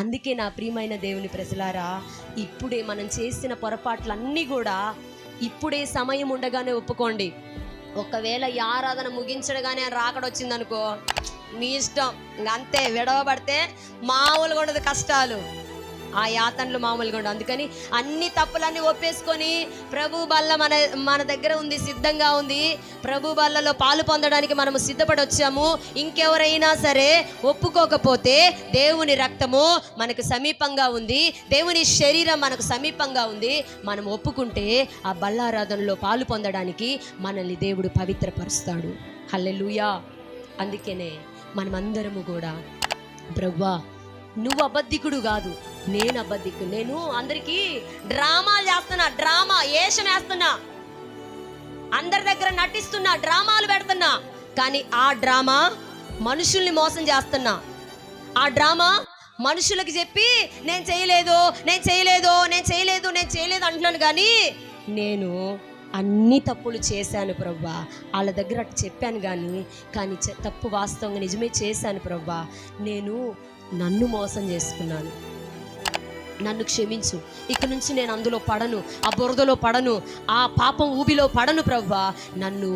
అందుకే నా ప్రియమైన దేవుని ప్రజలారా, ఇప్పుడే మనం చేసిన పొరపాట్లన్నీ కూడా ఇప్పుడే సమయం ఉండగానే ఒప్పుకోండి. ఒకవేళ ఈ ఆరాధన ముగించడగానే రాకడొచ్చిందనుకో, మీ ఇష్టం, ఇంకంతే. విడవబడితే మామూలుగా ఉండదు కష్టాలు, ఆ యాతనలు మామూలుగా ఉండవు. అందుకని అన్ని తప్పులన్నీ ఒప్పేసుకొని ప్రభు బల్ల మన దగ్గర ఉంది, సిద్ధంగా ఉంది. ప్రభు బల్లలో పాలు పొందడానికి మనము సిద్ధపడి వచ్చాము. ఇంకెవరైనా సరే ఒప్పుకోకపోతే దేవుని రక్తము మనకు సమీపంగా ఉంది, దేవుని శరీరం మనకు సమీపంగా ఉంది. మనం ఒప్పుకుంటే ఆ బల్లారాధనలో పాలు పొందడానికి మనల్ని దేవుడు పవిత్రపరుస్తాడు. హల్లెలూయా. అందుకనే మనమందరము కూడా, ప్రభువా నువ్వు అబద్ధికుడు కాదు, నేను అబద్ధికుడు. నేను అందరికీ డ్రామాలు చేస్తున్నా, ఏషం వేస్తున్నా, అందరి దగ్గర నటిస్తున్నా, డ్రామాలు పెడుతున్నా. కానీ ఆ డ్రామా మనుషుల్ని మోసం చేస్తున్నా. ఆ డ్రామా మనుషులకు చెప్పి నేను చేయలేదు అంటున్నాను. కానీ నేను అన్ని తప్పులు చేశాను ప్రభువా. వాళ్ళ దగ్గర అటు చెప్పాను కానీ తప్పు వాస్తవంగా నిజమే చేశాను ప్రభువా. నేను నన్ను మోసం చేసుకున్నాను, నన్ను క్షమించు. ఇక నుంచి నేను అందులో పడను, ఆ బురదలో పడను, ఆ పాపం ఊబిలో పడను ప్రభువా. నన్ను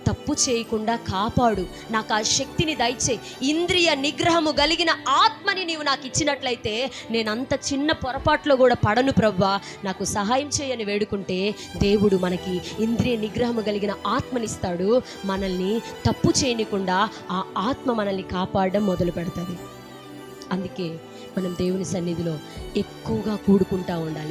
తప్పు చేయకుండా కాపాడు, నాకు ఆ శక్తిని దయచేయి. ఇంద్రియ నిగ్రహము కలిగిన ఆత్మని నీవు నాకు ఇచ్చినట్లయితే నేను అంత చిన్న పొరపాట్లో కూడా పడను ప్రభువా, నాకు సహాయం చేయని వేడుకుంటే దేవుడు మనకి ఇంద్రియ నిగ్రహము కలిగిన ఆత్మనిస్తాడు. మనల్ని తప్పు చేయకుండా ఆ ఆత్మ మనల్ని కాపాడడం మొదలు పెడుతుంది. అందుకే మనం దేవుని సన్నిధిలో ఎక్కువగా కూడుకుంటూ ఉండాలి.